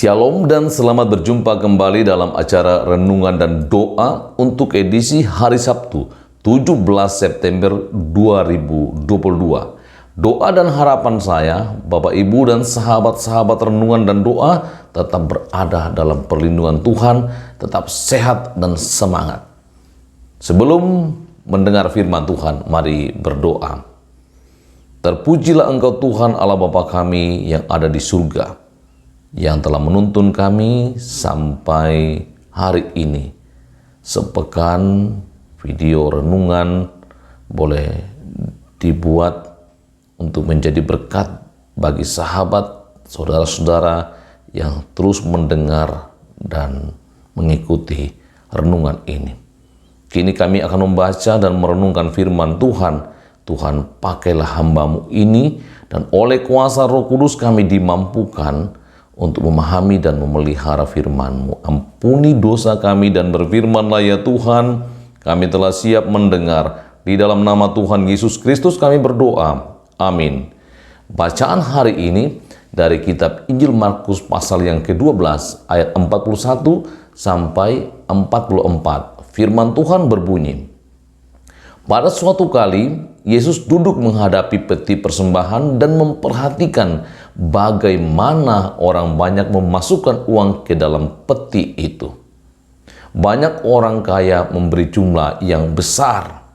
Shalom dan selamat berjumpa kembali dalam acara Renungan dan Doa untuk edisi hari Sabtu 17 September 2022. Doa dan harapan saya, Bapak Ibu dan sahabat-sahabat Renungan dan Doa tetap berada dalam perlindungan Tuhan, tetap sehat dan semangat. Sebelum mendengar firman Tuhan, mari berdoa. Terpujilah Engkau Tuhan Allah Bapa kami yang ada di surga, yang telah menuntun kami sampai hari ini. Sepekan video renungan boleh dibuat untuk menjadi berkat bagi sahabat, saudara-saudara yang terus mendengar dan mengikuti renungan ini. Kini kami akan membaca dan merenungkan firman Tuhan. Tuhan, pakailah hamba-Mu ini, dan oleh kuasa Roh Kudus kami dimampukan untuk memahami dan memelihara firman-Mu. Ampuni dosa kami dan berfirmanlah ya Tuhan, kami telah siap mendengar. Di dalam nama Tuhan Yesus Kristus kami berdoa. Amin. Bacaan hari ini dari kitab Injil Markus pasal yang ke-12 ayat 41 sampai 44. Firman Tuhan berbunyi, pada suatu kali Yesus duduk menghadapi peti persembahan dan memperhatikan bagaimana orang banyak memasukkan uang ke dalam peti itu. Banyak orang kaya memberi jumlah yang besar.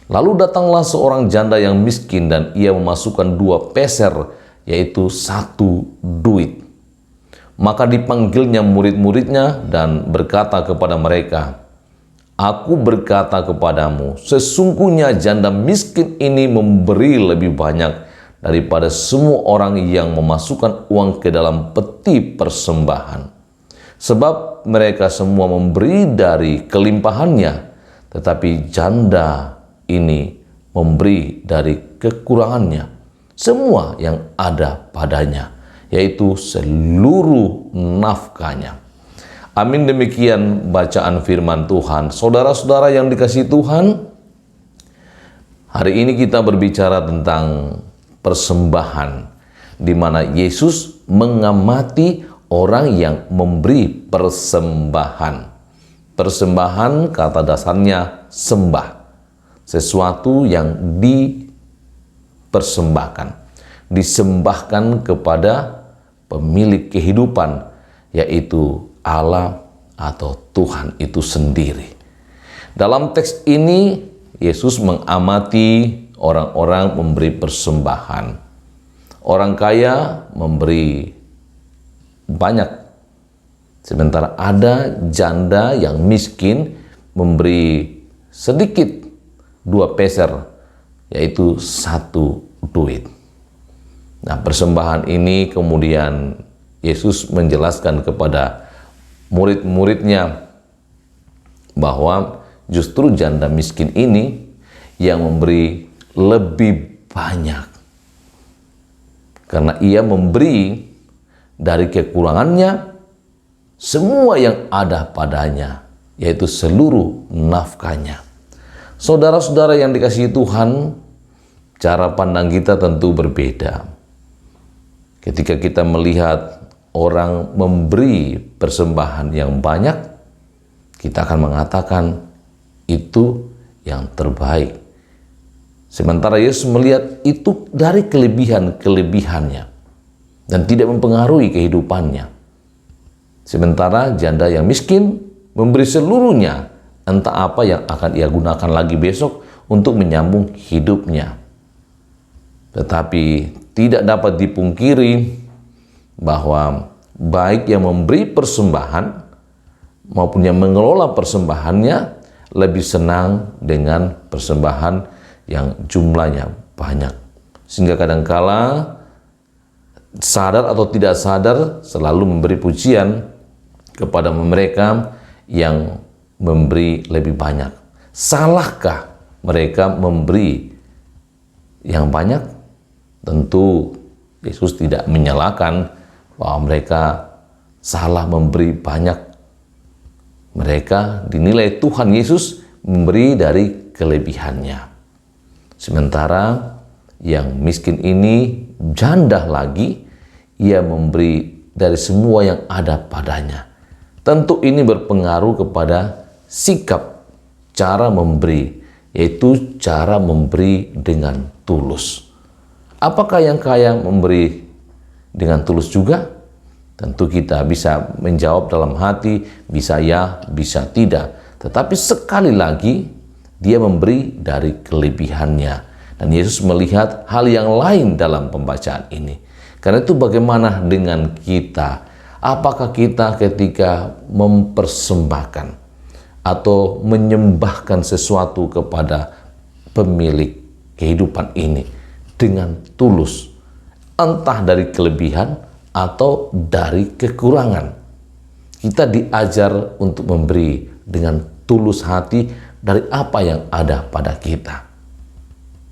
Lalu datanglah seorang janda yang miskin dan ia memasukkan 2 peser, yaitu 1 duit. Maka dipanggilnya murid-muridnya dan berkata kepada mereka, Aku berkata kepadamu, sesungguhnya janda miskin ini memberi lebih banyak daripada semua orang yang memasukkan uang ke dalam peti persembahan. Sebab mereka semua memberi dari kelimpahannya, tetapi janda ini memberi dari kekurangannya, semua yang ada padanya, yaitu seluruh nafkahnya. Amin, demikian bacaan firman Tuhan. Saudara-saudara yang dikasihi Tuhan, hari ini kita berbicara tentang persembahan, di mana Yesus mengamati orang yang memberi persembahan. Persembahan kata dasarnya sembah, sesuatu yang dipersembahkan, disembahkan kepada pemilik kehidupan, yaitu Allah atau Tuhan itu sendiri. Dalam teks ini, Yesus mengamati orang-orang memberi persembahan. Orang kaya memberi banyak, sementara ada janda yang miskin memberi sedikit, 2 peser, yaitu 1 duit. Nah, persembahan ini kemudian Yesus menjelaskan kepada murid-muridnya bahwa justru janda miskin ini yang memberi lebih banyak, karena ia memberi dari kekurangannya semua yang ada padanya, yaitu seluruh nafkahnya. Saudara-saudara yang dikasihi Tuhan, cara pandang kita tentu berbeda. Ketika kita melihat orang memberi persembahan yang banyak, kita akan mengatakan itu yang terbaik. Sementara Yesus melihat itu dari kelebihan-kelebihannya dan tidak mempengaruhi kehidupannya. Sementara janda yang miskin memberi seluruhnya, entah apa yang akan ia gunakan lagi besok untuk menyambung hidupnya. Tetapi tidak dapat dipungkiri bahwa baik yang memberi persembahan maupun yang mengelola persembahannya lebih senang dengan persembahan yang jumlahnya banyak. Sehingga kadangkala sadar atau tidak sadar selalu memberi pujian kepada mereka yang memberi lebih banyak. Salahkah mereka memberi yang banyak? Tentu Yesus tidak menyalahkan bahwa mereka salah memberi banyak. Mereka dinilai Tuhan Yesus memberi dari kelebihannya. Sementara yang miskin ini janda lagi, ia memberi dari semua yang ada padanya. Tentu ini berpengaruh kepada sikap cara memberi, yaitu cara memberi dengan tulus. Apakah yang kaya memberi dengan tulus juga? Tentu kita bisa menjawab dalam hati, bisa ya, bisa tidak. Tetapi sekali lagi, dia memberi dari kelebihannya. Dan Yesus melihat hal yang lain dalam pembacaan ini. Karena itu bagaimana dengan kita? Apakah kita ketika mempersembahkan atau menyembahkan sesuatu kepada pemilik kehidupan ini dengan tulus, entah dari kelebihan atau dari kekurangan? Kita diajar untuk memberi dengan tulus hati dari apa yang ada pada kita.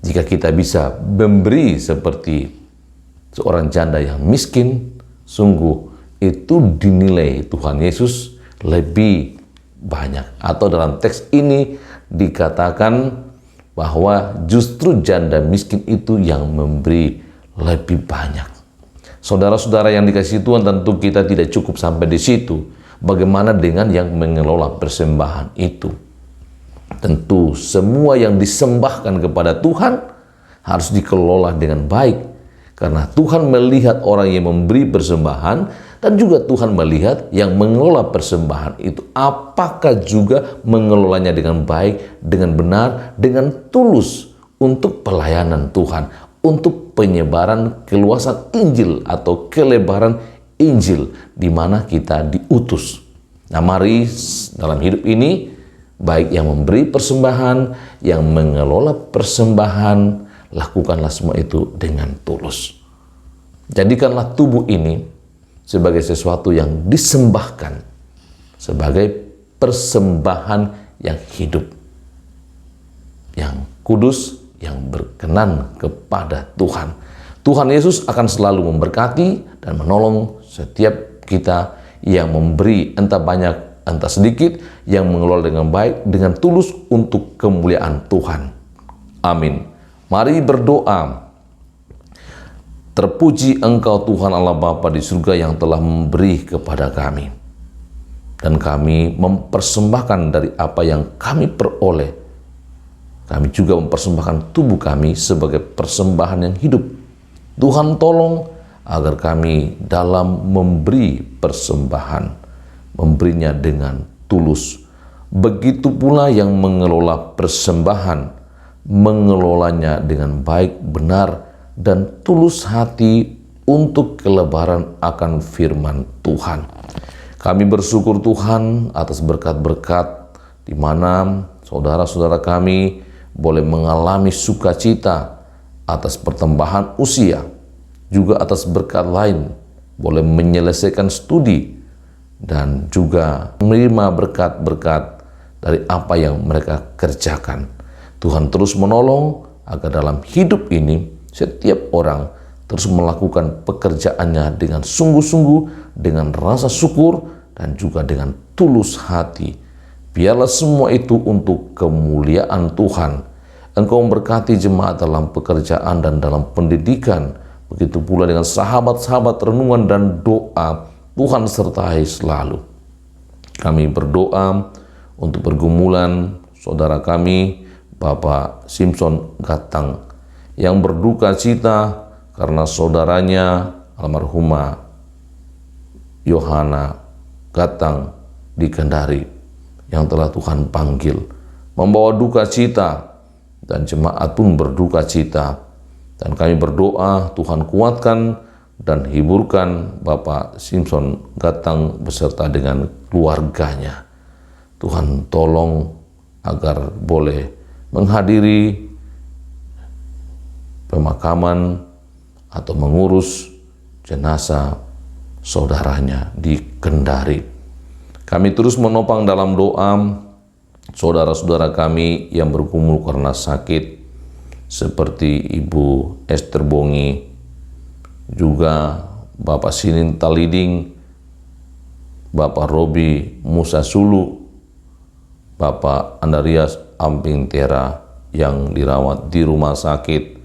Jika kita bisa memberi seperti seorang janda yang miskin, sungguh itu dinilai Tuhan Yesus lebih banyak. Atau dalam teks ini dikatakan bahwa justru janda miskin itu yang memberi lebih banyak. Saudara-saudara yang dikasihi Tuhan, tentu kita tidak cukup sampai di situ. Bagaimana dengan yang mengelola persembahan itu? Tentu semua yang disembahkan kepada Tuhan harus dikelola dengan baik. Karena Tuhan melihat orang yang memberi persembahan, dan juga Tuhan melihat yang mengelola persembahan itu apakah juga mengelolanya dengan baik, dengan benar, dengan tulus untuk pelayanan Tuhan, untuk penyebaran keluasan Injil atau kelebaran Injil di mana kita diutus. Nah, mari dalam hidup ini, baik yang memberi persembahan, yang mengelola persembahan, lakukanlah semua itu dengan tulus. Jadikanlah tubuh ini sebagai sesuatu yang disembahkan, sebagai persembahan yang hidup, yang kudus, yang berkenan kepada Tuhan. Tuhan Yesus akan selalu memberkati dan menolong setiap kita yang memberi, entah banyak, entah sedikit, yang mengelola dengan baik, dengan tulus untuk kemuliaan Tuhan. Amin. Mari berdoa. Terpuji Engkau Tuhan Allah Bapa di surga yang telah memberi kepada kami. Dan kami mempersembahkan dari apa yang kami peroleh. Kami juga mempersembahkan tubuh kami sebagai persembahan yang hidup. Tuhan tolong agar kami dalam memberi persembahan, memberinya dengan tulus. Begitu pula yang mengelola persembahan, mengelolanya dengan baik, benar, dan tulus hati untuk kelebaran akan firman Tuhan. Kami bersyukur Tuhan atas berkat-berkat di mana saudara-saudara kami boleh mengalami sukacita atas pertambahan usia, juga atas berkat lain, boleh menyelesaikan studi, dan juga menerima berkat-berkat dari apa yang mereka kerjakan. Tuhan terus menolong agar dalam hidup ini setiap orang terus melakukan pekerjaannya dengan sungguh-sungguh, dengan rasa syukur, dan juga dengan tulus hati. Biarlah semua itu untuk kemuliaan Tuhan. Engkau memberkati jemaat dalam pekerjaan dan dalam pendidikan. Begitu pula dengan sahabat-sahabat renungan dan doa. Tuhan sertai selalu. Kami berdoa untuk pergumulan saudara kami, Bapak Simpson Gatang, yang berduka cita karena saudaranya almarhumah Yohana Gatang di Kendari yang telah Tuhan panggil, membawa duka cita, dan jemaat pun berduka cita. Dan kami berdoa Tuhan kuatkan dan hiburkan Bapak Simpson Gatang beserta dengan keluarganya. Tuhan tolong agar boleh menghadiri pemakaman atau mengurus jenazah saudaranya di Kendari. Kami terus menopang dalam doa saudara-saudara kami yang bergumul karena sakit, seperti Ibu Esther Bongi, juga Bapak Sinin Taliding, Bapak Robi Musa Sulu, Bapak Andarias Amping Tera yang dirawat di rumah sakit,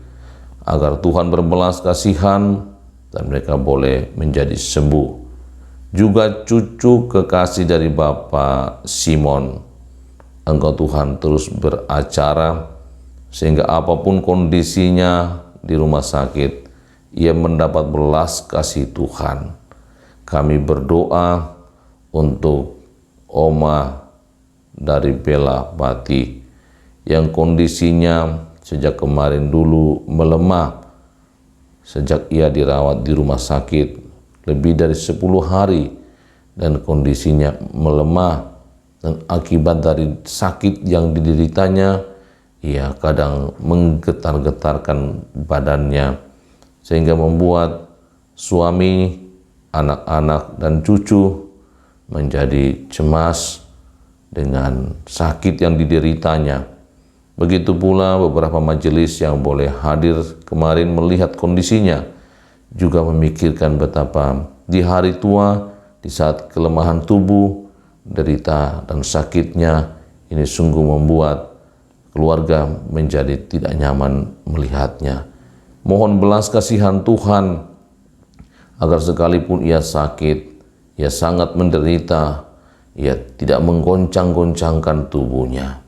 agar Tuhan berbelas kasihan dan mereka boleh menjadi sembuh. juga cucu kekasih dari Bapak Simon. Engkau Tuhan terus beracara sehingga apapun kondisinya di rumah sakit, ia mendapat belas kasih Tuhan. Kami berdoa untuk Oma dari Bela Pati yang kondisinya sejak kemarin dulu melemah sejak ia dirawat di rumah sakit lebih dari 10 hari dan kondisinya melemah, dan akibat dari sakit yang dideritanya ia kadang menggetar-getarkan badannya sehingga membuat suami, anak-anak dan cucu menjadi cemas dengan sakit yang dideritanya. Begitu pula beberapa majelis yang boleh hadir kemarin melihat kondisinya, juga memikirkan betapa di hari tua, di saat kelemahan tubuh, derita dan sakitnya, ini sungguh membuat keluarga menjadi tidak nyaman melihatnya. Mohon belas kasihan Tuhan, agar sekalipun ia sakit, ia sangat menderita, ia tidak menggoncang-goncangkan tubuhnya.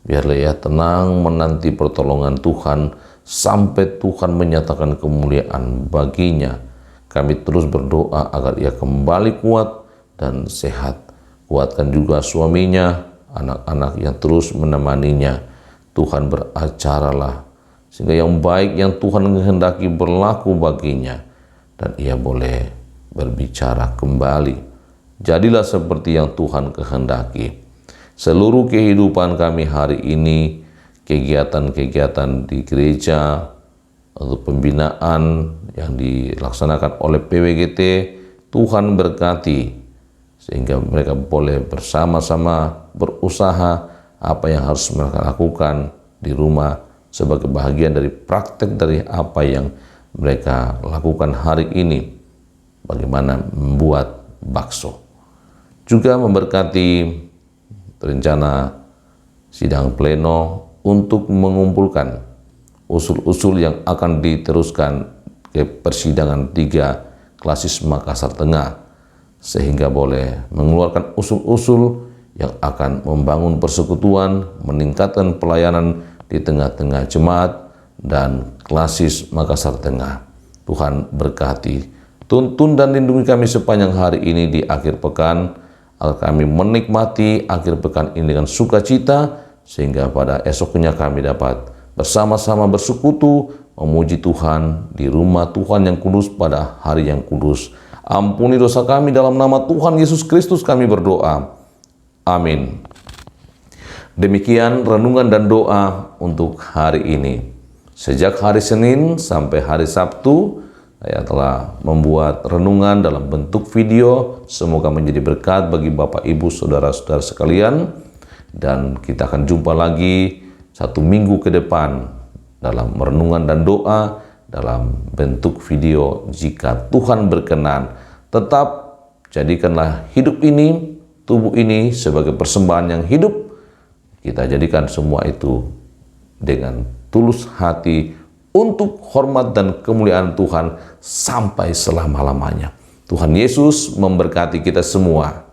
Biarlah ia tenang menanti pertolongan Tuhan sampai Tuhan menyatakan kemuliaan baginya. Kami terus berdoa agar ia kembali kuat dan sehat. Kuatkan juga suaminya, anak-anak yang terus menemaninya. Tuhan beracaralah sehingga yang baik yang Tuhan kehendaki berlaku baginya dan ia boleh berbicara kembali. Jadilah seperti yang Tuhan kehendaki. Seluruh kehidupan kami hari ini, kegiatan-kegiatan di gereja, atau pembinaan yang dilaksanakan oleh PWGT, Tuhan berkati, sehingga mereka boleh bersama-sama berusaha apa yang harus mereka lakukan di rumah sebagai bagian dari praktek dari apa yang mereka lakukan hari ini, bagaimana membuat bakso. Juga memberkati rencana sidang pleno untuk mengumpulkan usul-usul yang akan diteruskan ke persidangan 3 Klasis Makassar Tengah, sehingga boleh mengeluarkan usul-usul yang akan membangun persekutuan, meningkatkan pelayanan di tengah-tengah jemaat dan Klasis Makassar Tengah. Tuhan berkati, tuntun dan lindungi kami sepanjang hari ini di akhir pekan, agar kami menikmati akhir pekan ini dengan sukacita, sehingga pada esoknya kami dapat bersama-sama bersekutu, memuji Tuhan di rumah Tuhan yang kudus pada hari yang kudus. Ampuni dosa kami dalam nama Tuhan Yesus Kristus kami berdoa. Amin. Demikian renungan dan doa untuk hari ini. Sejak hari Senin sampai hari Sabtu, saya telah membuat renungan dalam bentuk video. Semoga menjadi berkat bagi Bapak, Ibu, Saudara-saudara sekalian. Dan kita akan jumpa lagi 1 minggu ke depan dalam renungan dan doa dalam bentuk video jika Tuhan berkenan. Tetap jadikanlah hidup ini, tubuh ini sebagai persembahan yang hidup. Kita jadikan semua itu dengan tulus hati, untuk hormat dan kemuliaan Tuhan sampai selama-lamanya. Tuhan Yesus memberkati kita semua.